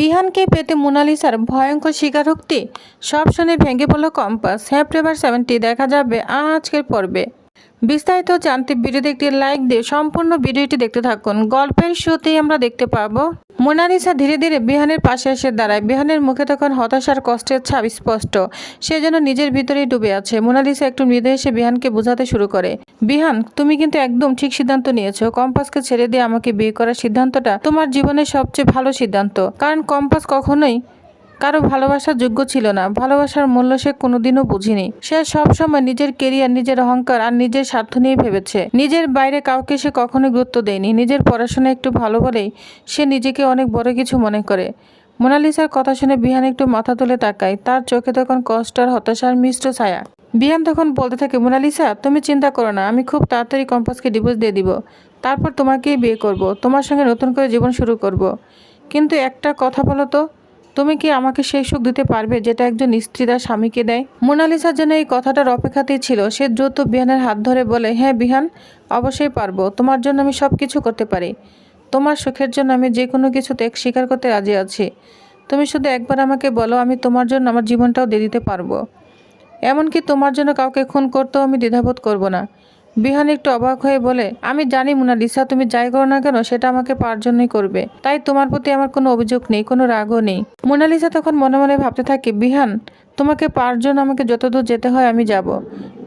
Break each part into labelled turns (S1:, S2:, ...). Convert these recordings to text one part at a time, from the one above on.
S1: বিহানকে পেতে মোনালিসার ভয়ঙ্কর স্বীকারোক্তি সব শুনে ভেঙে পড়ল কম্পাস। সেপ্টেম্বর 70 দেখা যাবে আজকের পর্বে। বিস্তারিত জানতে ভিডিওতে একটি লাইক দিয়ে সম্পূর্ণ ভিডিওটি দেখতে থাকুন। গল্পের শুরুতেই আমরা দেখতে পাবো মোনালিসা ধীরে ধীরে বিহানের পাশে এসে দাঁড়ায়। বিহানের মুখে তখন হতাশার কষ্টের ছাপ স্পষ্ট। সে যেন নিজের ভিতরেই ডুবে আছে। মোনালিসা একটু মৃদু এসে বিহানকে বোঝাতে শুরু করে, বিহান তুমি কিন্তু একদম ঠিক সিদ্ধান্ত নিয়েছো। কম্পাসকে ছেড়ে দিয়ে আমাকে বিয়ে করার সিদ্ধান্তটা তোমার জীবনের সবচেয়ে ভালো সিদ্ধান্ত। কারণ কম্পাস কখনোই কারো ভালোবাসার যোগ্য ছিল না। ভালোবাসার মূল্য সে কোনোদিনও বুঝিনি। সে সবসময় নিজের কেরিয়ার, নিজের অহংকার আর নিজের স্বার্থ নিয়ে ভেবেছে। নিজের বাইরে কাউকে সে কখনোই গুরুত্ব দেয়নি। নিজের পড়াশোনা একটু ভালো বলেই সে নিজেকে অনেক বড় কিছু মনে করে। মোনালিসার কথা শুনে বিহান একটু মাথা তুলে তাকায়। তার চোখে তখন কষ্ট আর হতাশার মিশ্র ছায়া। বিহান তখন বলতে থাকে, মোনালিসা তুমি চিন্তা করো না, আমি খুব তাড়াতাড়ি কম্পাসকে ডিভোর্স দিয়ে দিব। তারপর তোমাকেই বিয়ে করব, তোমার সঙ্গে নতুন করে জীবন শুরু করব। কিন্তু একটা কথা বলো তো, তুমি কি আমাকে সেই সুখ দিতে পারবে যেটা একজন স্ত্রী তার স্বামীকে দেয়? মোনালিসার জন্য এই কথাটার অপেক্ষাতেই ছিল। সে দ্রুত বিহানের হাত ধরে বলে, হ্যাঁ বিহান, অবশ্যই পারবো। তোমার জন্য আমি সব কিছু করতে পারি। তোমার সুখের জন্য আমি যে কোনো কিছু ত্যাগ স্বীকার করতে রাজি আছি। তুমি শুধু একবার আমাকে বলো, আমি তোমার জন্য আমার জীবনটাও দিয়ে দিতে পারবো। এমনকি তোমার জন্য কাউকে খুন করতেও আমি দ্বিধাবোধ করব না। বিহান একটু অবাক হয়ে বলে, আমি জানি মোনালিসা, তুমি যাই করো না কেন সেটা আমাকে পাওয়ার জন্যই করবে। তাই তোমার প্রতি আমার কোনো অভিযোগ নেই, কোনো রাগও নেই। মোনালিসা তখন মনে মনে ভাবতে থাকে, বিহান তোমাকে পাওয়ার জন্য আমাকে যতদূর যেতে হয় আমি যাব।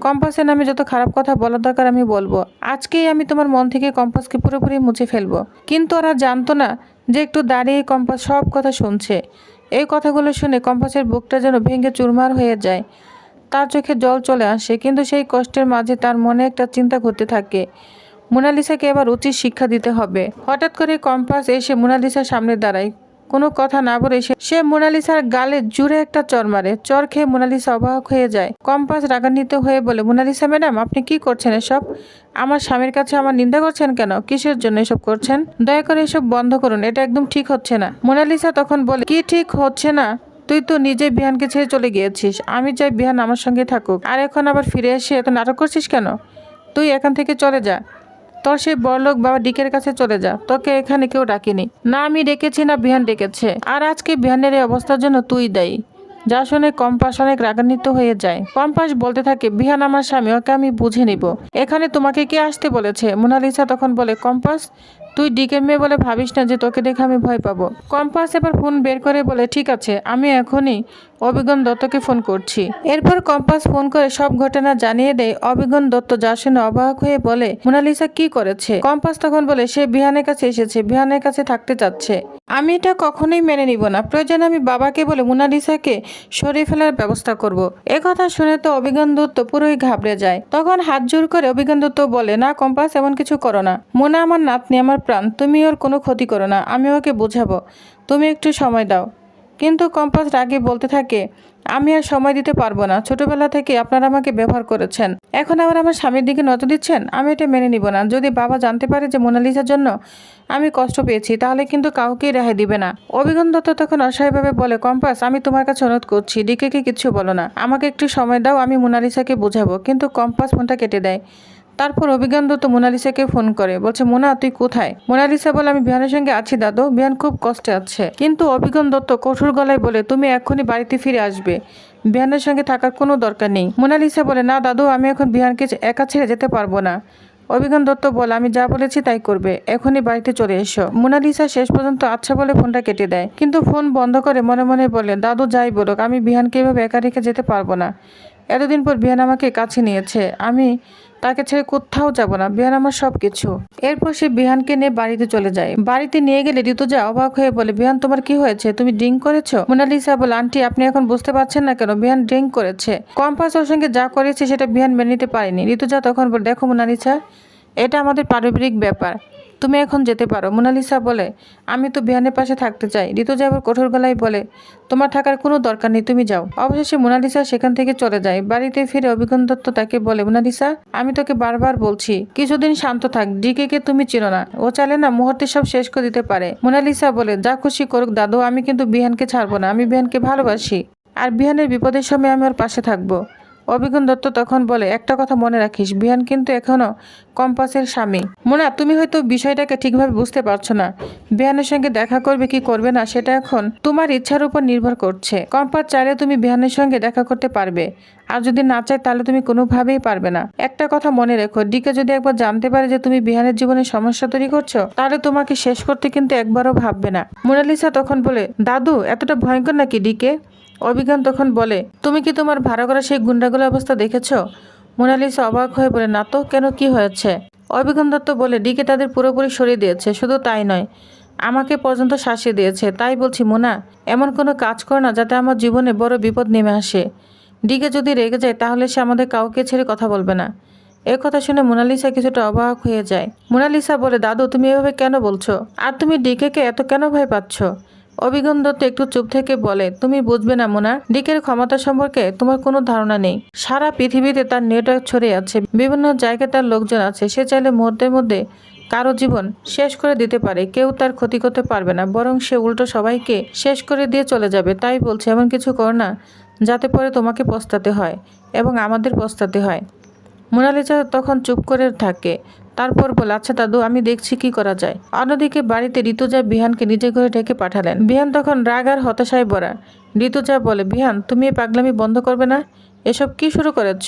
S1: কম্পাসের নামে যত খারাপ কথা বলার দরকার আমি বলবো। আজকেই আমি তোমার মন থেকে কম্পাসকে পুরোপুরি মুছে ফেলবো। কিন্তু ওরা জানতো না যে একটু দাঁড়িয়ে কম্পাস সব কথা শুনছে। এই কথাগুলো শুনে কম্পাসের বুকটা যেন ভেঙে চুরমার হয়ে যায়। তার চোখে জল চলে আসে, কিন্তু সেই কষ্টের মাঝে তার মনে একটা চিন্তা ঘুরতে থাকে, মোনালিসাকে এবার উচিত শিক্ষা দিতে হবে। হঠাৎ করে কম্পাস এসে মোনালিসার সামনে দাঁড়ায়। কোনো কথা না বলে সে মোনালিসার গালে জুড়ে একটা চর মারে। চর খেয়ে মোনালিসা অবাক হয়ে যায়। কম্পাস রাগান্বিত হয়ে বলে, মোনালিসা ম্যাডাম, আপনি কি করছেন এসব? আমার স্বামীর কাছে আমার নিন্দা করছেন কেন? কিসের জন্য এসব করছেন? দয়া করে এসব বন্ধ করুন, এটা একদম ঠিক হচ্ছে না। মোনালিসা তখন বলে, কি ঠিক হচ্ছে না? তুই তো নিজে বিহানকে ছেড়ে চলে গিয়েছিস। আমি চাই বিহান আমার সঙ্গে থাকুক, আর এখন আবার ফিরে এসে এত নাটক করছিস কেন? তুই এখান থেকে চলে যা, তোর সেই বড়লোক বাবা ডিকের কাছে চলে যা। তোকে এখানে কেউ ডাকেনি। না আমি ডেকেছি, না বিহান ডেকেছে। আর আজকে বিহানের এই অবস্থার জন্য তুই দায়ী। যা শুনে কম্পাস অনেক রাগান্বিত হয়ে যায়। কম্পাস বলতে থাকে, বিহান আমার স্বামী, ওকে আমি বুঝে নিব। এখানে তোমাকে কে আসতে বলেছে? মোনালিসা তখন বলে, কম্পাস তুই ডিকের মেয়ে বলে ভাবিস না যে তোকে দেখে আমি ভয় পাবো। কম্পাস এবার ফোন বের করে বলে, ঠিক আছে, আমি এখনই অভিজ্ঞান দত্তকে ফোন করছি। এরপর কম্পাস ফোন করে সব ঘটনা জানিয়ে দেয় অভিজ্ঞান দত্ত, যা শুনে অবাক হয়ে বলে, মোনালিসা কি করেছে? কম্পাস তখন বলে, সে বিহানের কাছে এসেছে, বিহানের কাছে থাকতে চাচ্ছে। আমি এটা কখনোই মেনে নিব না। প্রয়োজনে আমি বাবাকে বলে মোনালিসাকে সরিয়ে ফেলার ব্যবস্থা করব। কথা শুনে তো অভিজ্ঞান দত্ত পুরোই ঘাবড়ে যায়। তখন হাত জোর করে অভিজ্ঞান দত্ত বলে, না কম্পাস, এমন কিছু করো না। মোনা আমার নাতনি, আমার প্রাণ, তুমি ওর কোনো ক্ষতি করো না। আমি ওকে বোঝাবো, তুমি একটু সময় দাও। কিন্তু কম্পাস রাগে বলতে থাকে, আমি আর সময় দিতে পারবো না। ছোটবেলা থেকে আপনারা আমাকে ব্যবহার করেছেন, এখন আবার আমার স্বামীর দিকে নজর দিচ্ছেন। আমি এটা মেনে নিব না। যদি বাবা জানতে পারে যে মোনালিসার জন্য আমি কষ্ট পেয়েছি, তাহলে কিন্তু কাউকেই রেহাই দিবে না। অভিজ্ঞান দত্ত তখন অসহায়ভাবে বলে, কম্পাস আমি তোমার কাছে অনুরোধ করছি, ডিকেকে কিচ্ছু বলো না। আমাকে একটু সময় দাও, আমি মোনালিসাকে বোঝাবো। কিন্তু কম্পাস ফোনটা কেটে দেয়। তারপর অভিজ্ঞান দত্ত মোনালিসাকে ফোন করে, বলছে, মোনা তুই কোথায়? মোনালিসা বলে, আমি বিহানের সঙ্গে আছি দাদু, বিহান খুব কষ্টে আছে। কিন্তু অভিজ্ঞান দত্ত কঠোর গলায় বলে, তুমি এখনই বাড়িতে ফিরে আসবে, বিহানের সঙ্গে থাকার কোনো দরকার নেই। মোনালিসা বলে, না দাদু, আমি এখন বিহানকে একা ছেড়ে যেতে পারবো না। অভিজ্ঞান দত্ত বলে, আমি যা বলেছি তাই করবে, এখনই বাড়িতে চলে এসো। মোনালিসা শেষ পর্যন্ত আচ্ছা বলে ফোনটা কেটে দেয়। কিন্তু ফোন বন্ধ করে মনে মনে বলে, দাদু যাই বলুক, আমি বিহানকে এভাবে একা রেখে যেতে পারবো না। এতদিন পর বিহান আমাকে কাছে নিয়েছে, আমি তাকে ছেড়ে কোথাও যাব না। বিহান আমার সব কিছু। এরপর সে বিহানকে নিয়ে বাড়িতে চলে যায়। বাড়িতে নিয়ে গেলে ঋতুজা অবাক হয়ে বলে, বিহান তোমার কি হয়েছে? তুমি ড্রিঙ্ক করেছো? মোনালিসা বলে, আন্টি আপনি এখন বুঝতে পারছেন না কেন? বিহান ড্রিঙ্ক করেছে। কম্পাস ওর সঙ্গে যা করেছে সেটা বিহান মেনে নিতে পারেনি। ঋতুজা তখন বলে, দেখো মোনালিসা, এটা আমাদের পারিবারিক ব্যাপার, তুমি এখন যেতে পারো। মোনালিসা বলে, আমি তো বিহানের পাশে থাকতে চাই। ঋতুজা আবার কঠোর গলায় বলে, তোমার থাকার কোনো দরকার নেই, তুমি যাও। অবশেষে মোনালিসা সেখান থেকে চলে যায়। বাড়িতে ফিরে অভিজ্ঞান দত্ত তাকে বলে, মোনালিসা আমি তোকে বারবার বলছি কিছুদিন শান্ত থাক। ডিকে তুমি চিনো না, ও চাইলে না মুহূর্তে সব শেষ করে দিতে পারে। মোনালিসা বলে, যা খুশি করুক দাদু, আমি কিন্তু বিহানকে ছাড়বো না। আমি বিহানকে ভালোবাসি, আর বিহানের বিপদের সময় আমি ওর পাশে থাকবো। অভিজ্ঞান দত্ত তখন বলে, একটা কথা মনে রাখিস, বিহান কিন্তু এখনো কম্পাসের স্বামী। মোনা, তুমি হয়তো বিষয়টাকে ঠিকভাবে বুঝতে পারছো না। বিহানের সঙ্গে দেখা করবে কি করবে না সেটা এখন তোমার ইচ্ছার উপর নির্ভর করছে। কম্পাস চাইলে তুমি বিহানের সঙ্গে দেখা করতে পারবে, আর যদি না চাই তাহলে তুমি কোনোভাবেই পারবে না। একটা কথা মনে রেখো, ডিকে যদি একবার জানতে পারে যে তুমি বিহানের জীবনে সমস্যা তৈরি করছো, তাহলে তোমাকে শেষ করতে কিন্তু একবারও ভাববে না। মোনালিসা তখন বলে, দাদু এতটা ভয়ঙ্কর নাকি ডিকে? অভিজ্ঞান তখন বলে, তুমি কি তোমার ভাড়া করা সেই গুন্ডাগুলোর অবস্থা দেখেছো? মোনালিসা অবাক হয়ে বলে, না তো, কেন, কি হয়েছে? অভিজ্ঞান দত্ত বলে, ডিকে তাদের পুরোপুরি সরিয়ে দিয়েছে, শুধু তাই নয়, আমাকে পর্যন্ত শাসিয়ে দিয়েছে। তাই বলছি মোনা, এমন কোনো কাজ কর না যাতে আমার জীবনে বড় বিপদ নেমে আসে। ডিকে যদি রেগে যায় তাহলে সে আমাদের কাউকে ছেড়ে কথা বলবে না। এ কথা শুনে মোনালিসা কিছুটা অবাক হয়ে যায়। মোনালিসা বলে, দাদু তুমি এভাবে কেন বলছো? আর তুমি ডিকেকে এত কেন ভয় পাচ্ছ? অভিজ্ঞান দত্ত একটু চুপ থেকে বলে, তুমি বুঝবে না মোনা, ডিকের ক্ষমতা সম্পর্কে তোমার কোনো ধারণা নেই। সারা পৃথিবীতে তার নেটওয়ার্ক ছড়িয়ে আছে, বিভিন্ন জায়গায় তার লোকজন আছে। সে চাইলে মুহূর্তের মধ্যে কারো জীবন শেষ করে দিতে পারে। কেউ তার ক্ষতি করতে পারবে না, বরং সে উল্টো সবাইকে শেষ করে দিয়ে চলে যাবে। তাই বলছে, এমন কিছু কর না যাতে পরে তোমাকে পস্তাতে হয় এবং আমাদের পস্তাতে হয়। মোনালিসা তখন চুপ করে থাকে, তারপর বলে, আচ্ছা দাদু, আমি দেখছি কি করা যায়। অন্যদিকে বাড়িতে ঋতুজা বিহানকে নিজের ঘরে ডেকে পাঠালেন। বিহান তখন রাগ আর হতাশায় ভরা। ঋতুজা বলে, বিহান তুমি এই পাগলামি বন্ধ করবে না? এসব কি শুরু করেছ?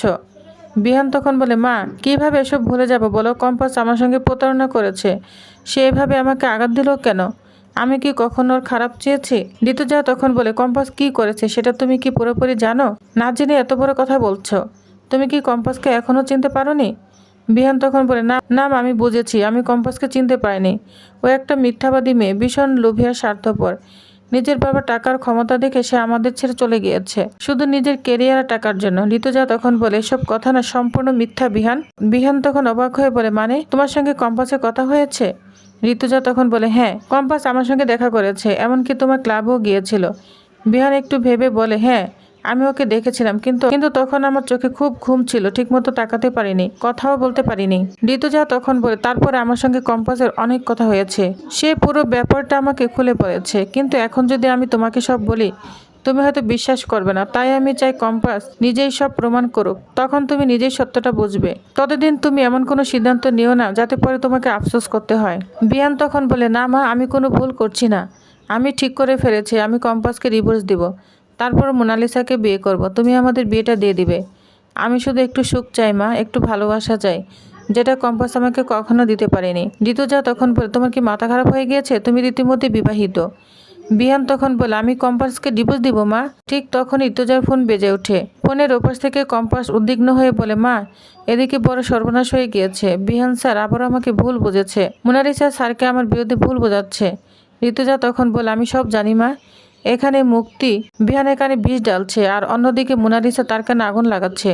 S1: বিহান তখন বলে, মা কিভাবে এসব ভুলে যাব বলো? কম্পাস আমার সঙ্গে প্রতারণা করেছে, সে এভাবে আমাকে আঘাত দিল কেন? আমি কি কখনো ওর খারাপ চেয়েছি? ঋতুজা তখন বলে, কম্পাস কি করেছে সেটা তুমি কি পুরোপুরি জানো? না জেনে এত বড় কথা বলছো? তুমি কি কম্পাসকে এখনো চিনতে পারোনি? বিহান তখন বলে, না না আমি বুঝেছি, আমি কম্পাসকে চিনতে পারিনি। ও একটা মিথ্যাবাদী মেয়ে, ভীষণ লোভী আর স্বার্থপর। নিজের বাবা টাকার ক্ষমতা দেখে সে আমাদের ছেড়ে চলে গিয়েছে, শুধু নিজের কেরিয়ার আর টাকার জন্য। ঋতুজা তখন বলে, এসব কথা না সম্পূর্ণ মিথ্যা বিহান। বিহান তখন অবাক হয়ে বলে, মানে তোমার সঙ্গে কম্পাসের কথা হয়েছে? ঋতুজা তখন বলে, হ্যাঁ, কম্পাস আমার সঙ্গে দেখা করেছে, এমনকি তোমার ক্লাবেও গিয়েছিল। বিহান একটু ভেবে বলে, হ্যাঁ আমি ওকে দেখেছিলাম, কিন্তু তখন আমার চোখে খুব ঘুম ছিল, ঠিকমতো তাকাতে পারিনি, কথাও বলতে পারিনি। ঋতুজা তখন বলে, তারপরে আমার সঙ্গে কম্পাসের অনেক কথা হয়েছে, সে পুরো ব্যাপারটা আমাকে খুলে পড়েছে। কিন্তু এখন যদি আমি তোমাকে সব বলি তুমি হয়তো বিশ্বাস করবে না, তাই আমি চাই কম্পাস নিজেই সব প্রমাণ করুক, তখন তুমি নিজেই সত্যটা বুঝবে। ততদিন তুমি এমন কোনো সিদ্ধান্ত নিও না যাতে পরে তোমাকে আফসোস করতে হয়। বিয়ান তখন বলে, না মা, আমি কোনো ভুল করছি না, আমি ঠিক করে ফেলেছি, আমি কম্পাসকে ডিভোর্স দিব, তারপর মোনালিসাকে বিয়ে করব, তুমি আমাদের বিয়েটা দিয়ে দিবে। আমি শুধু একটু সুখ চাই মা, একটু ভালোবাসা চাই, যেটা কম্পাস আমাকে কখনো দিতে পারেনি। ঋতুজা তখন বলে, তোমার কি মাথা খারাপ হয়ে গিয়েছে? তুমি রীতিমধ্যে বিবাহিত। বিহান তখন বলে, আমি কম্পাসকে ডিভোর্স দিব মা। ঠিক তখন ঋতুজার ফোন বেজে ওঠে। ফোনের ওপাশ থেকে কম্পাস উদ্বিগ্ন হয়ে বলে, মা এদিকে বড় সর্বনাশ হয়ে গিয়েছে, বিহান স্যার আবারও আমাকে ভুল বুঝেছে, মোনালিসা স্যারকে আমার বিরুদ্ধে ভুল বোঝাচ্ছে। ঋতুজা তখন বলে, আমি সব জানি মা, এখানে মুক্তি বিহানের কানে বিষ ডালছে, আর অন্যদিকে মোনালিসা তার কানে আগুন লাগাচ্ছে।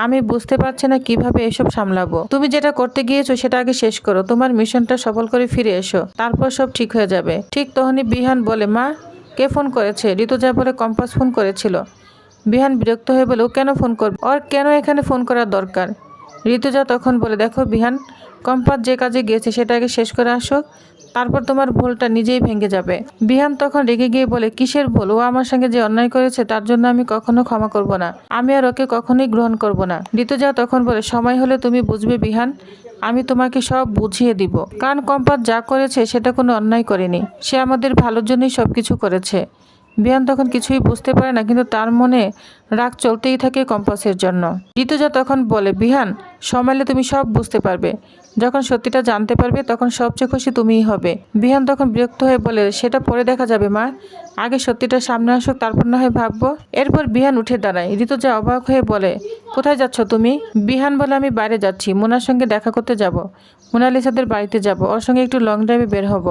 S1: আমি বুঝতে পারছি না কিভাবে এসব সামলাবো। তুমি যেটা করতে গিয়েছো সেটা আগে শেষ করো, তোমার মিশনটা সফল করে ফিরে এসো, তারপর সব ঠিক হয়ে যাবে। ঠিক তখনই বিহান বলে, মা কে ফোন করেছে? ঋতুজা বলে, কম্পাস ফোন করেছিল। বিহান বিরক্ত হয়ে বলে, ও কেন ফোন করবে? ওর কেন এখানে ফোন করার দরকার? ঋতুজা তখন বলে, দেখো বিহান, কম্পাস যে কাজে গিয়েছে সেটা আগে শেষ করে আসো, তারপর তোমার ভুলটা নিজেই ভেঙে যাবে। বিহান তখন রেগে গিয়ে বলে, কিসের ভুল? ও আমার সঙ্গে যে অন্যায় করেছে তার জন্য আমি কখনো ক্ষমা করব না, আমি আর ওকে কখনোই গ্রহণ করব না। ঋতুজা তখন বলে, সময় হলে তুমি বুঝবে বিহান, আমি তোমাকে সব বুঝিয়ে দিব। কারণ কম্পাস যা করেছে সেটা কোনো অন্যায় করেনি, সে আমাদের ভালোর জন্যই সবকিছু করেছে। বিহান তখন কিছুই বুঝতে পারে না, কিন্তু তার মনে রাগ চলতেই থাকে কম্পাসের জন্য। ঋতুজা তখন বলে, বিহান সময় তুমি সব বুঝতে পারবে, যখন সত্যিটা জানতে পারবে তখন সবচেয়ে খুশি তুমিই হবে। বিহান তখন বিরক্ত হয়ে বলে, সেটা পরে দেখা যাবে মা, আগে সত্যিটা সামনে আসুক, তারপর না হয় ভাববো। এরপর বিহান উঠে দাঁড়ায়। ঋতুজা অবাক হয়ে বলে, কোথায় যাচ্ছ তুমি? বিহান বলে, আমি বাইরে যাচ্ছি, মোনার সঙ্গে দেখা করতে যাব, মোনালিসাদের বাড়িতে যাব, ওর সঙ্গে একটু লং ড্রাইভে বের হব।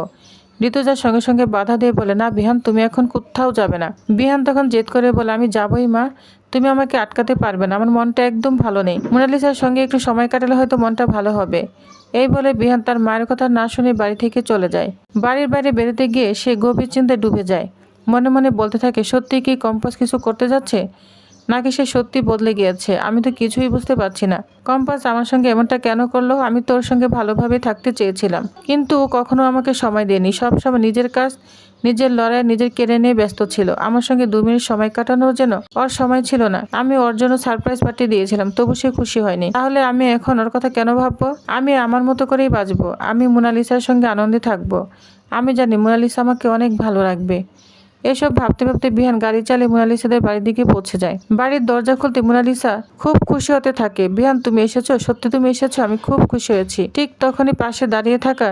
S1: ঋতুজার সঙ্গে সঙ্গে বাধা দিয়ে বলে, না বিহান, তুমি এখন কোথাও যাবে না। বিহান তখন জেদ করে বলে, আমি যাবই মা, তুমি আমাকে আটকাতে পারবে না, আমার মনটা একদম ভালো নেই, মোনালিসার সঙ্গে একটু সময় কাটালে হয়তো মনটা ভালো হবে। এই বলে বিহান তার মায়ের কথা না শুনে বাড়ি থেকে চলে যায়। বাড়ির বাইরে বেরোতে গিয়ে সে গভীর চিন্তায় ডুবে যায়। মনে মনে বলতে থাকে, সত্যি কি কম্পাস কিছু করতে যাচ্ছে, নাকি সে সত্যি বদলে গিয়েছে? আমি তো কিছুই বুঝতে পারছি না। কম্পাস আমার সঙ্গে এমনটা কেন করলো? আমি তো ওর সঙ্গে ভালোভাবে থাকতে চেয়েছিলাম, কিন্তু ও কখনো আমাকে সময় দেয়নি, সবসময় নিজের কাজ নিজের লড়াই নিজের কেড়ে নিয়ে ব্যস্ত ছিল। আমার সঙ্গে 2 মিনিট সময় কাটানোর জন্য ওর সময় ছিল না। আমি ওর জন্য সারপ্রাইজ পার্টি দিয়েছিলাম, তবু সে খুশি হয়নি। তাহলে আমি এখন ওর কথা কেন ভাববো? আমি আমার মতো করেই বাঁচবো। আমি মোনালিসার সঙ্গে আনন্দে থাকবো। আমি জানি মোনালিসা আমাকে অনেক ভালো রাখবে। এসব ভাবতে ভাবতে বিহান গাড়ি চালিয়ে মোনালিসাদের বাড়ির দিকে পৌঁছে যায়। বাড়ির দরজা খুলতে মোনালিসা খুব খুশি হতে থাকে। বিহান, তুমি এসেছো? সত্যি তুমি এসেছো? আমি খুব খুশি হয়েছি। ঠিক তখনই পাশে দাঁড়িয়ে থাকা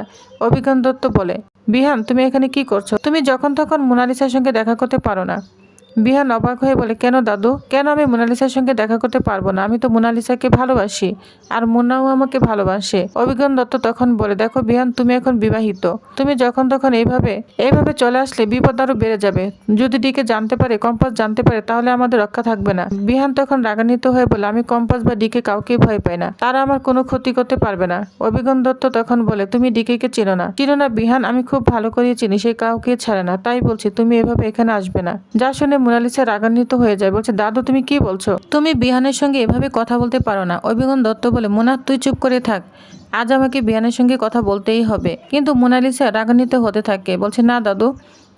S1: অভিজ্ঞান দত্ত বলে, বিহান তুমি এখানে কি করছো? তুমি যখন তখন মোনালিসার সঙ্গে দেখা করতে পারো না। বিহান অবাক হয়ে বলে, কেন দাদু? কেন আমি মোনালিসার সঙ্গে দেখা করতে পারবো না? আমি তো মোনালিসাকে ভালোবাসি, আর মোনাও আমাকে ভালোবাসে। অভিজ্ঞান দত্ত তখন বলে, দেখো বিহান, তুমি এখন বিবাহিত। তুমি যখন তখন এইভাবে চলে আসলে বিপদ আরো বেড়ে যাবে। যদি ডিকে জানতে পারে, কম্পাস জানতে পারে, তাহলে আমাদের রক্ষা থাকবে না। বিহান তখন রাগান্বিত হয়ে বলে, আমি কম্পাস বা ডিকে কাউকে ভয় পাই না, তারা আমার কোনো ক্ষতি করতে পারবে না। অভিজ্ঞান দত্ত তখন বলে, তুমি ডিকে কে চিনো না? চিনো না বিহান? আমি খুব ভালো করে চিনি, সে কাউকে ছাড়ে না। তাই বলছি তুমি এভাবে এখানে আসবে না। যা শুনে মোনালিসা রাগান্বিত হয়ে যায়, বলছে, দাদু তুমি কি বলছো? তুমি বিহানের সঙ্গে এভাবে কথা বলতে পারো না। অভিজ্ঞান দত্ত বলে, মোনা তুই চুপ করে থাক, আজ আমাকে বিহানের সঙ্গে কথা বলতেই হবে। কিন্তু মোনালিসা রাগান্বিত হতে থাকে, বলছে, না দাদু,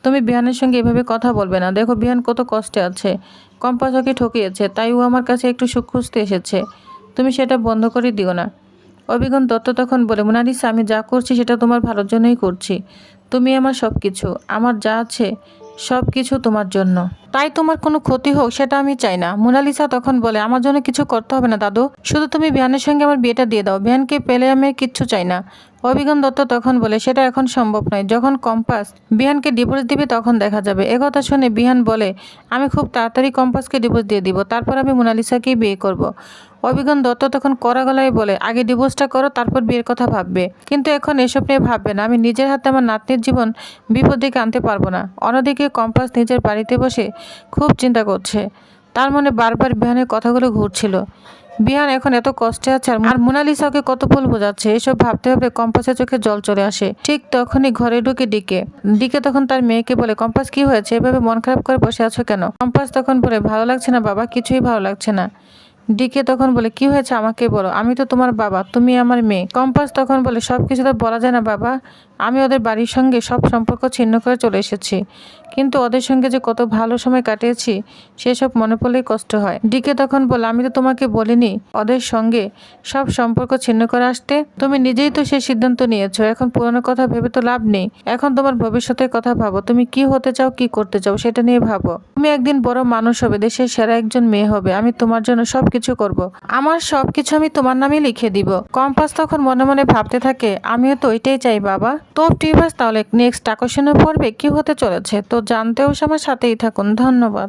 S1: তুমি বিহানের সঙ্গে এভাবে কথা বলবে না। দেখো বিহান কত কষ্টে আছে, কম্পাস ওকে ঠকিয়েছে, তাই ও আমার কাছে একটু সুখ খুঁজতে এসেছে। তুমি সেটা বন্ধ করে দিও না। অভিজ্ঞান দত্ত তখন বলে, মোনালিসা আমি যা করছি সেটা তোমার ভালোর জন্যই করছি। তুমি আমার সব কিছু, আমার যা আছে সব কিছু তোমার জন্য, তাই তোমার কোনো ক্ষতি হোক সেটা আমি চাই না। মোনালিসা তখন বলে, আমার জন্য কিছু করতে হবে না দাদু, শুধু তুমি বিহানের সঙ্গে আমার বিয়েটা দিয়ে দাও। বিহানকে পেলে আমি কিচ্ছু চাই না। অভিজ্ঞান দত্ত তখন বলে, সেটা এখন সম্ভব নয়। যখন কম্পাস বিহানকে ডিভোর্স দিবে তখন দেখা যাবে। একথা শুনে বিহান বলে, আমি খুব তাড়াতাড়ি কম্পাসকে ডিভোর্স দিয়ে দিব, তারপর আমি মোনালিসাকেই বিয়ে করব। অভিজ্ঞান দত্ত তখন কড়া গলায় বলে, আগে ডিভোর্সটা করো, তারপর বিয়ের কথা ভাববে। কিন্তু এখন এসব নিয়ে ভাববে না। আমি নিজের হাতে আমার নাতনির জীবন বিপদ দিকে আনতে পারবো না। অন্যদিকে কম্পাস নিজের বাড়িতে বসে খুব চিন্তা করছে। তার মনে বারবার বিহানের কথাগুলো ঘুরছিল। বিহান এখন এত কষ্টে আছে, আর মোনালিসা ওকে কত ভুল বোঝাচ্ছে। এসব ভাবতে ভাবতে কম্পাসের চোখে জল চলে আসে। ঠিক তখনই ঘরে ঢুকে ডিকে তখন তার মেয়েকে বলে, কম্পাস কি হয়েছে? এভাবে মন খারাপ করে বসে আছো কেন? কম্পাস তখন বলে, ভালো লাগছে না বাবা, কিছুই ভালো লাগছে না। ডিকে তখন বলে, কি হয়েছে আমাকে বলো, আমি তো তোমার বাবা, তুমি আমার মেয়ে। কম্পাস তখন বলে, সবকিছু তো বলা যায় না বাবা, আমি ওদের বাড়ির সঙ্গে সব সম্পর্ক ছিন্ন করে চলে এসেছি, কিন্তু ওদের সঙ্গে যে কত ভালো সময় কাটিয়েছি সেসব মনে পড়লেই কষ্ট হয়। ডিকে তখন বলে, আমি তো তোমাকে বলিনি ওদের সঙ্গে সব সম্পর্ক ছিন্ন করে আসতে? তুমি নিজেই তো সেই সিদ্ধান্ত নিয়েছো। এখন পুরনো কথা ভেবে তো লাভ নেই। এখন তোমার ভবিষ্যতের কথা ভাবো, তুমি কি হতে চাও, কি করতে চাও সেটা নিয়ে ভাবো। তুমি একদিন বড় মানুষ হবে, দেশের সেরা একজন মেয়ে হবে। আমি তোমার জন্য সবকিছু করব, আমার সবকিছু আমি তোমার নামে লিখে দিব। কম্পাস তখন মনে মনে ভাবতে থাকে, আমিও তো ওইটাই চাই বাবা। তো টিভাস তাহলে নেক্সট আকর্ষণীয় পর্বে কি হতে চলেছে তো জানতেও আমার সাথেই থাকুন। ধন্যবাদ।